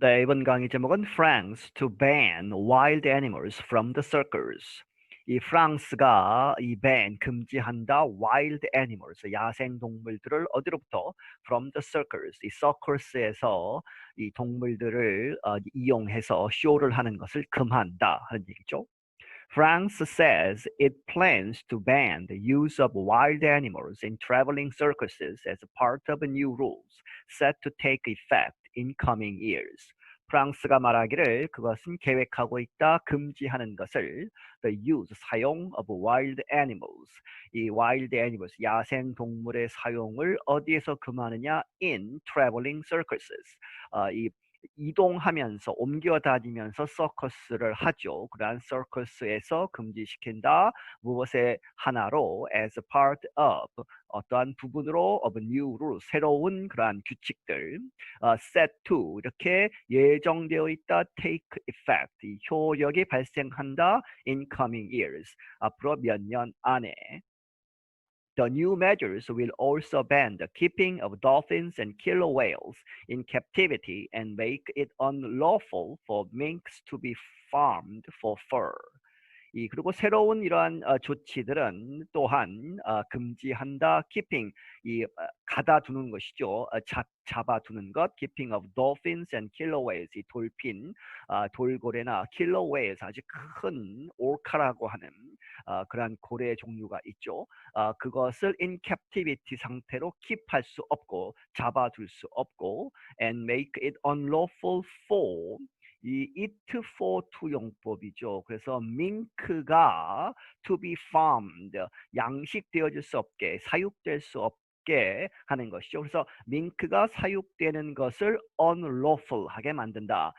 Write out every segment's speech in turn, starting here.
네, 이번 강의 제목은 France to ban wild animals from the circus. 이 프랑스가 이 ban 금지한다 wild animals 야생 동물들을 어디로부터 from the circus 이 서커스에서 이 동물들을 이용해서 쇼를 하는 것을 금한다 하는 얘기죠. France says it plans to ban the use of wild animals in traveling circuses as part of new rules set to take effect in coming years. 프랑스가 말하기를 그것은 계획하고 있다 금지하는 것을 the use 사용 of wild animals 이 wild animals 야생 동물의 사용을 어디에서 금하느냐 in traveling circuses 이 이동하면서 옮겨 다니면서 서커스를 하죠. 그러한 서커스에서 금지시킨다. 무엇의 하나로 as a part of 어떠한 부분으로 of new rule 새로운 그러한 규칙들 set to 이렇게 예정되어 있다 take effect 이 효력이 발생한다 in coming years 앞으로 몇 년 안에 The new measures will also ban the keeping of dolphins and killer whales in captivity and make it unlawful for minks to be farmed for fur. 그리고 새로운 이러한 조치들은 또한 금지한다. keeping 가다두는 것이죠. 잡아두는 것. keeping of dolphins and killer whales 이 돌핀, 돌고래나 killer whales 아주 큰 올카라고 하는 그러한 고래 종류가 있죠. 그것을 in captivity 상태로 keep할 수 없고 잡아둘 수 없고 and make it unlawful for 이 it for to 용법이죠. 그래서 밍크가 to be farmed 양식되어질 수 없게 사육될 수 없게 하는 것이죠. 그래서 밍크가 사육되는 것을 unlawful하게 만든다.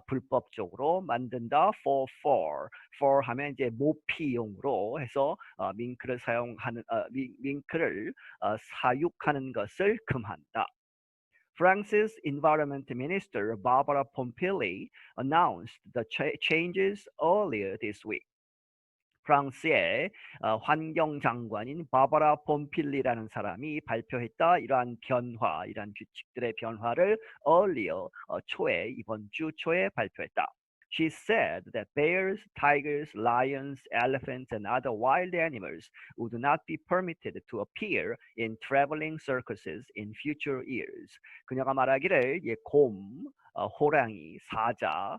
불법적으로 만든다. for 하면 이제 모피용으로 해서 밍크를 사용하는 밍크를 사육하는 것을 금한다. France's Environment Minister Barbara Pompili announced the changes earlier this week. 프랑스의 환경장관인 바바라 폼필리라는 사람이 발표했다. 이러한 변화, 이러한 규칙들의 변화를 earlier, 초에, 이번 주 초에 발표했다. She said that bears, tigers, lions, elephants, and other wild animals would not be permitted to appear in traveling circuses in future years. 그녀가 말하기를 곰, 호랑이, 사자,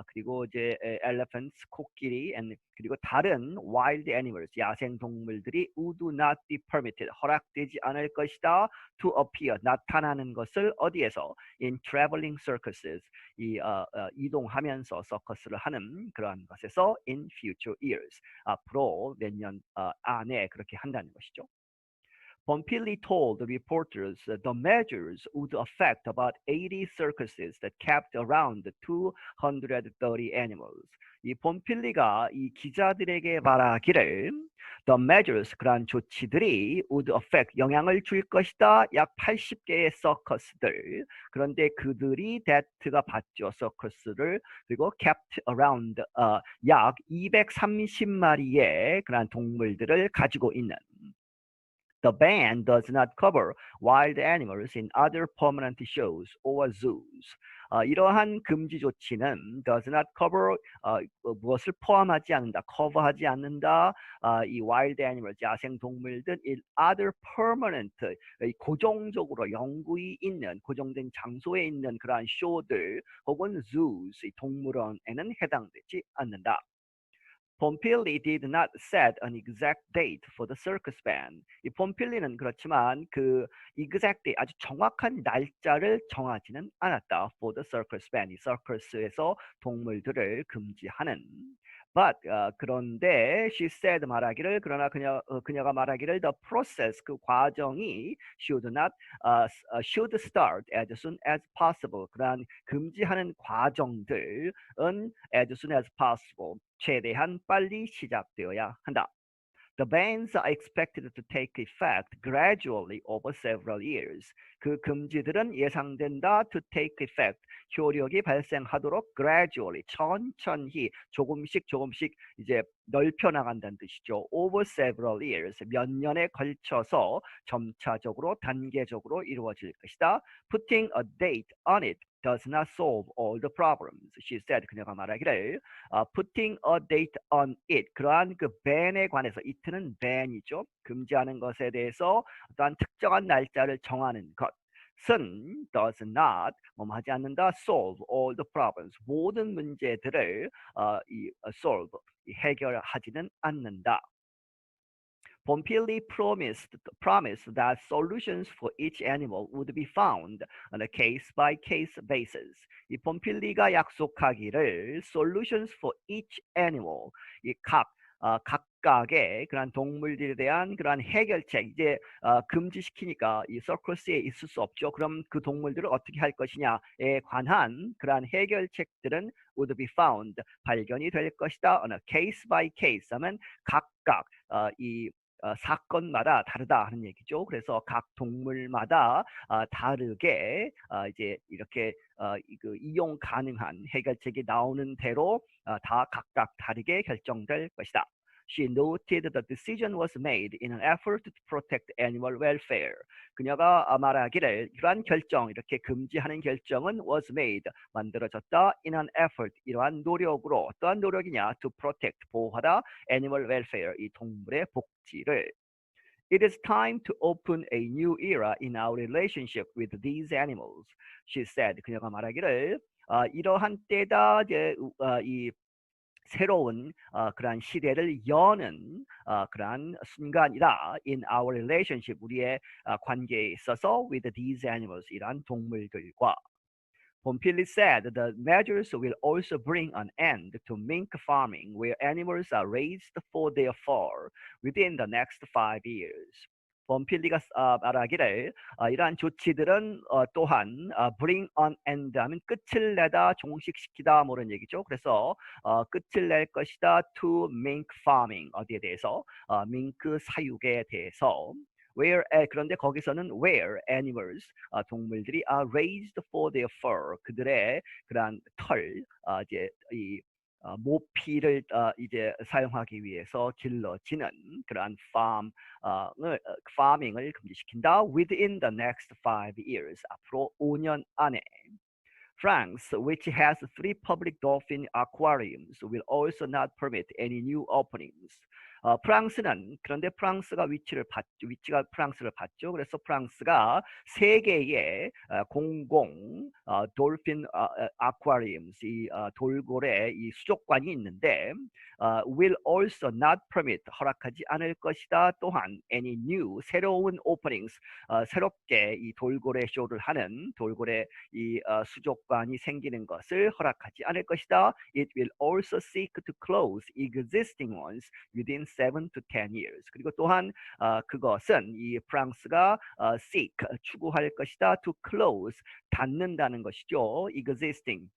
그리고 이제 elephants, 코끼리, and 그리고 다른 wild animals, 야생 동물들이 would not be permitted, 허락되지 않을 것이다. to appear, 나타나는 것을 어디에서? in traveling circuses, 이동하면서 서커스를 하는 그러한 것에서 in future years, 앞으로 몇 년 안에 그렇게 한다는 것이죠. Pompili told the reporters that the measures would affect about 80 circuses that kept around 230 animals. 이 폼필리가 이 기자들에게 말하기를 the measures, 그러한 조치들이 would affect, 영향을 줄 것이다. 약 80개의 서커스들. 그런데 그들이 that가 받죠. 서커스를. 그리고 kept around, 약 230마리의 그러한 동물들을 가지고 있는 The ban does not cover wild animals in other permanent shows or zoos. 이러한 금지 조치는 does not cover 무엇을 포함하지 않는다, cover하지 않는다. 이 wild animals 야생 동물들 in other permanent 고정적으로 영구히 있는 고정된 장소에 있는 그러한 쇼들 혹은 zoos 동물원에는 해당되지 않는다. Pompili did not set an exact date for the circus ban. 이 폼필리는 그렇지만 그 exact date, 아주 정확한 날짜를 정하지는 않았다. For the circus ban, 이 서커스에서 동물들을 금지하는. But 그런데 she said 말하기를 그러나 그녀가 말하기를 the process 그 과정이 should start as soon as possible. 그러한 금지하는 과정들은 as soon as possible. 최대한 빨리 시작되어야 한다. The bans are expected to take effect gradually over several years. 그 금지들은 예상된다 to take effect. 효력이 발생하도록 gradually, 천천히, 조금씩 이제 넓혀 나간다는 뜻이죠. Over several years, 몇 년에 걸쳐서 점차적으로 단계적으로 이루어질 것이다. Putting a date on it does not solve all the problems. She said. 그녀가 말하기를 putting a date on it. 그러한 그 ban에 관해서 it는 ban이죠. 금지하는 것에 대해서 어떠한 특정한 날짜를 정하는 것. 은 does not 하지 않는다 solve all the problems 모든 문제들을 solve 해결하지는 않는다. Pompili promised that solutions for each animal would be found on a case-by-case basis. 이 폼필리가 약속하기를 solutions for each animal, 각각의 그러한 동물들에 대한 그러한 해결책, 이제 금지시키니까 이 서커스에 있을 수 없죠. 그럼 그 동물들을 어떻게 할 것이냐에 관한 그러한 해결책들은 would be found, 발견이 될 것이다. on a case-by-case 하면 각각 사건마다 다르다 하는 얘기죠. 그래서 각 동물마다 다르게 이제 이렇게 이용 가능한 해결책이 나오는 대로 다 각각 다르게 결정될 것이다. She noted the decision was made in an effort to protect animal welfare. 그녀가 말하기를 이러한 결정, 이렇게 금지하는 결정은 was made, 만들어졌다. in an effort, 이러한 노력으로. 어떠한 노력이냐? to protect, 보호하다. animal welfare, 이 동물의 복지를. It is time to open a new era in our relationship with these animals. She said. 그녀가 말하기를 이러한 때다. 이제 이 새로운 그러한 시대를 여는 그러한 순간이다. In our relationship, 우리의 관계에 있어서 with these animals, 이러한 동물들과. Pompili said the measures will also bring an end to mink farming, where animals are raised for their fur within the next 5 years. 폼필리가 말하기를 이러한 조치들은 또한 bring an end 하면 끝을 내다, 종식시키다 뭐런 얘기죠. 그래서 끝을 낼 것이다. to mink farming, 어디에 대해서? 밍크 사육에 대해서. where 그런데 거기서는 where animals 동물들이 are raised for their fur, 그들의 그러한 털 이제 이 모피를 이제 사용하기 위해서 길러지는 그러한 farming을 금지시킨다. within the next 5 years, 앞으로 5년 안에. France, which has 3 public dolphin aquariums, will also not permit any new openings. 프랑스는, 그런데 프랑스가 위치가 프랑스를 받죠. 그래서 프랑스가 3개의 공공 돌핀 아쿠아리움스, 이 돌고래 이 수족관이 있는데 will also not permit, 허락하지 않을 것이다. 또한 any new, 새로운 openings, 새롭게 이 돌고래 쇼를 하는 돌고래 이 수족관이 생기는 것을 허락하지 않을 것이다. It will also seek to close existing ones within 7 to 10 years. 그리고 또한 그것은 이 프랑스가 seek, 추구할 것이다. to close, 닫는다는 것이죠. existing,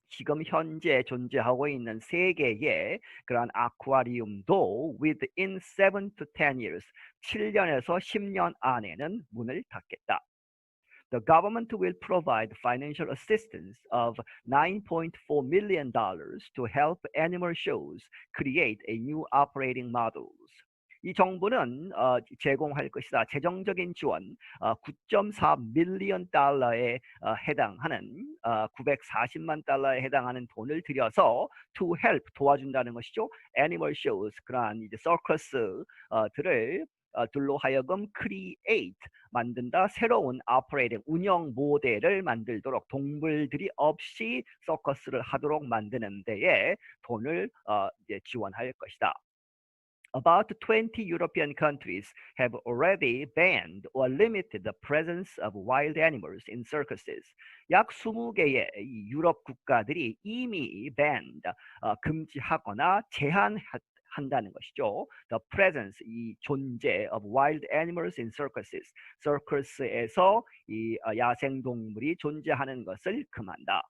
지금 현재 존재하고 있는 3개의 그런 아쿠아리움도 within 7 to 10 years, 7년에서 10년 안에는 문을 닫겠다. The government will provide financial assistance of $9.4 million to help animal shows create a new operating models. 이 정부는 제공할 것이다. 재정적인 지원 9.4 밀리언 달러에 해당하는 940만 달러에 해당하는 돈을 들여서 to help, 도와준다는 것이죠. animal shows, 그러한 이제 서커스들을 들로 하여금 create, 만든다. 새로운 operating, 운영 모델을 만들도록, 동물들이 없이 서커스를 하도록 만드는 데에 돈을 이제 지원할 것이다. About 20 European countries have already banned or limited the presence of wild animals in circuses. 약 20개의 유럽 국가들이 이미 banned, 금지하거나 제한한다는 것이죠. The presence, 이 존재 of wild animals in circuses. circus에서 이 야생동물이 존재하는 것을 금한다.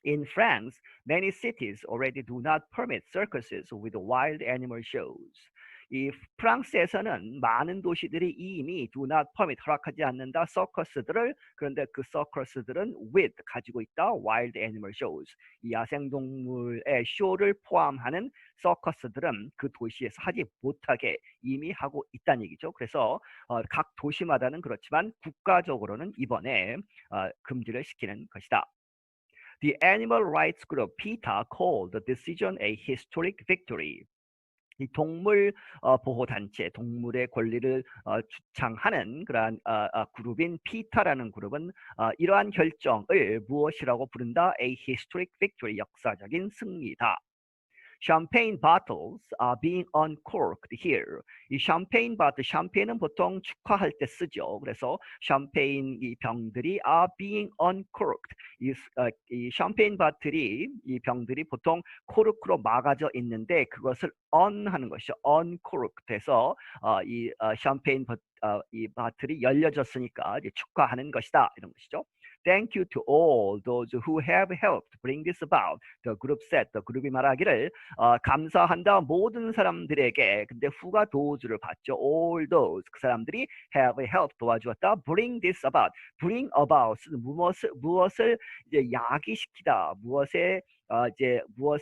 In France, many cities already do not permit circuses with wild animal shows. 이 프랑스에서는 많은 도시들이 이미 do not permit 허락하지 않는다 서커스들을 그런데 그 서커스들은 with 가지고 있다 wild animal shows 이 야생동물의 쇼를 포함하는 서커스들은 그 도시에서 하지 못하게 이미 하고 있다는 얘기죠. 그래서 각 도시마다는 그렇지만 국가적으로는 이번에 금지를 시키는 것이다. The animal rights group PETA called the decision a historic victory. 이 동물 보호 단체, 동물의 권리를 주창하는 그러한 그룹인 피타라는 그룹은 이러한 결정을 무엇이라고 부른다? A historic victory, 역사적인 승리다. Champagne bottles are being uncorked here. 이 샴페인 바틀, 샴페인은 보통 축하할 때 쓰죠. 그래서 샴페인 이 병들이 are being uncorked. 이 샴페인 바틀이 이 병들이 보통 코르크로 막아져 있는데 그것을 un하는 것이죠. uncorked 해서 이 샴페인 이 바틀이 열려졌으니까 이제 축하하는 것이다 이런 것이죠. Thank you to all those who have helped bring this about. The group said. The 그룹이 말하기를 감사한다 모든 사람들에게. 근데 who가 those를 받죠. All those 그 사람들이 have helped 도와주었다. Bring this about. Bring about 무엇을 이제 야기시키다. 무엇의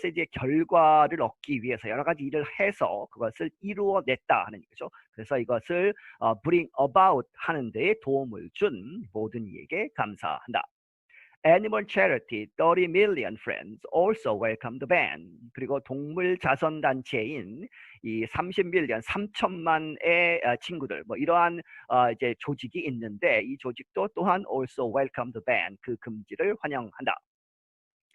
이제 결과를 얻기 위해서 여러 가지 일을 해서 그것을 이루어냈다 하는 거죠. 그래서 이것을 bring about 하는 데에 도움을 준 모든 이에게 감사한다. Animal Charity 30 million friends also welcome the ban. 그리고 동물 자선 단체인 이 30밀리언 3천만의 친구들 뭐 이러한 이제 조직이 있는데 이 조직도 또한 also welcome the ban. 그 금지를 환영한다.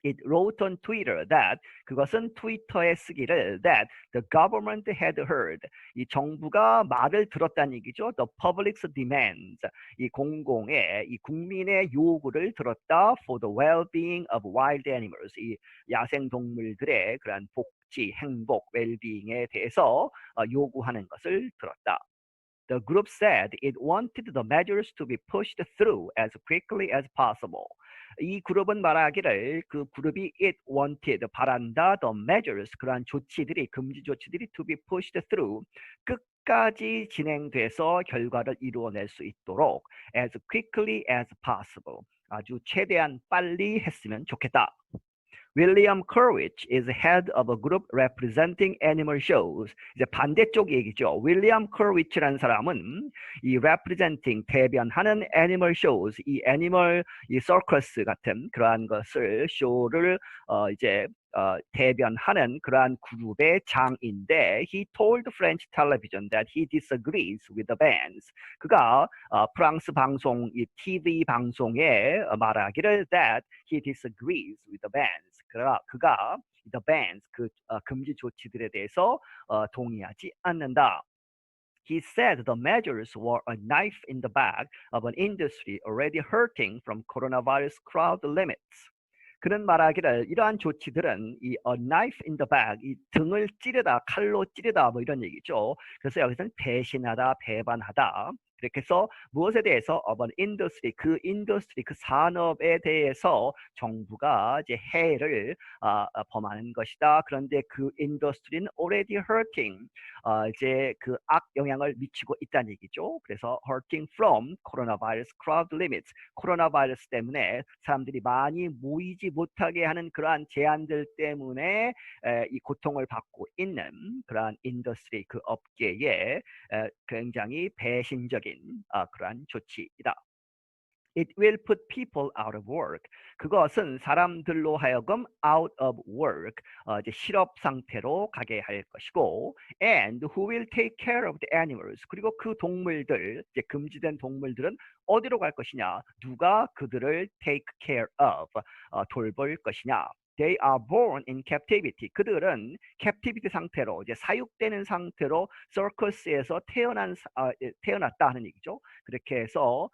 It wrote on Twitter that 그것은 트위터에 쓰기를 that the government had heard 이 정부가 말을 들었다는 얘기죠. The public's demands 이 공공의 이 국민의 요구를 들었다 for the well-being of wild animals 이 야생 동물들의 그러한 복지, 행복, well-being에 대해서 요구하는 것을 들었다. The group said it wanted the measures to be pushed through as quickly as possible. 이 그룹은 말하기를 그 그룹이 it wanted 바란다 the measures 그러한 조치들이 금지 조치들이 to be pushed through 끝까지 진행돼서 결과를 이루어낼 수 있도록 as quickly as possible 아주 최대한 빨리 했으면 좋겠다. William Kerwich is head of a group representing animal shows. 이제 반대쪽 얘기죠. 윌리엄 커위치라는 사람은 이 representing 대변하는 animal shows, 이 애니멀 이 서커스 같은 그러한 것을 쇼를 이제 대변하는 그러한 그룹의 장인데 he told French television that he disagrees with the bans. 그가 프랑스 방송 이 TV 방송에 말하기를 that he disagrees with the bans. 그가 the bans 그 금지 조치들에 대해서 동의하지 않는다. He said the measures were a knife in the back of an industry already hurting from coronavirus crowd limits. 그는 말하기를 이러한 조치들은 이 a knife in the back, 이 등을 찌르다, 칼로 찌르다 뭐 이런 얘기죠. 그래서 여기서는 배신하다, 배반하다. 그렇게 해서 무엇에 대해서 of an industry, 그 인더스트리, 그 산업에 대해서 정부가 이제 해를 범하는 것이다. 그런데 그 인더스트리는 already hurting, 이제 그 악 영향을 미치고 있다는 얘기죠. 그래서 hurting from coronavirus crowd limits, 코로나 바이러스 때문에 사람들이 많이 모이지 못하게 하는 그러한 제한들 때문에 이 고통을 받고 있는 그러한 인더스트리, 그 업계에 굉장히 배신적인 그러한 조치이다. It will put people out of work. 그것은 사람들로 하여금 out of work, 이제 실업 상태로 가게 할 것이고, and who will take care of the animals. 그리고 그 동물들, 이제 금지된 동물들은 어디로 갈 것이냐? 누가 그들을 take care of, 돌볼 것이냐? They are born in captivity. 그들은 captivity 상태로 이제 사육되는 상태로 서커스에서 태어났다 하는 얘기죠. 그렇게 해서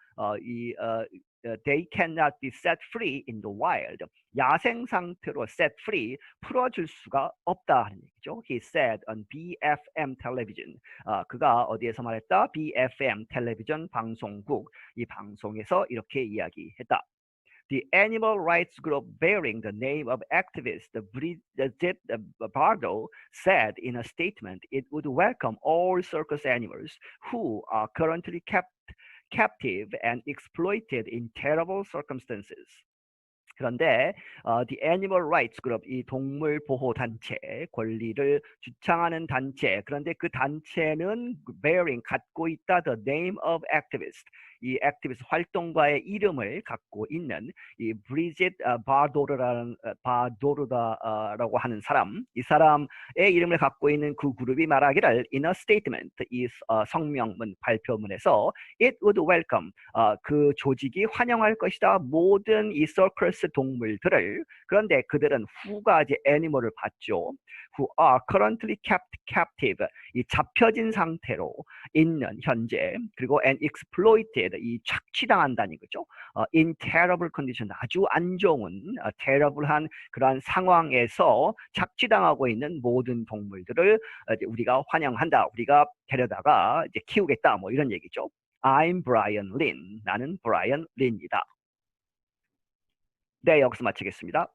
they cannot be set free in the wild. 야생 상태로 set free 풀어줄 수가 없다 하는 얘기죠. He said on BFM television. 그가 어디에서 말했다? BFM 텔레비전 방송국 이 방송에서 이렇게 이야기했다. The animal rights group bearing the name of activist Bridget Bardot said in a statement it would welcome all circus animals who are currently kept captive and exploited in terrible circumstances. 그런데 The Animal Rights Group, 이 동물 보호 단체, 권리를 주창하는 단체, 그런데 그 단체는 bearing, 갖고 있다 the name of activist, 이 액티비스트 활동가의 이름을 갖고 있는 이 브리짓 바도르다라고 하는 사람, 이 사람의 이름을 갖고 있는 그 그룹이 말하기를 in a statement, 이 성명문 발표문에서 it would welcome, 그 조직이 환영할 것이다 모든 이 서커스 동물들을. 그런데 그들은 who가 이제 애니멀을 봤죠. who are currently kept captive, 이 잡혀진 상태로 있는 현재, 그리고 and exploited, 이 착취당한다는 거죠. in terrible condition, 아주 안 좋은 terrible한 그러한 상황에서 착취당하고 있는 모든 동물들을 우리가 환영한다. 우리가 데려다가 이제 키우겠다. 뭐 이런 얘기죠. I'm Brian Lin. 나는 브라이언 린이다. 네, 여기서 마치겠습니다.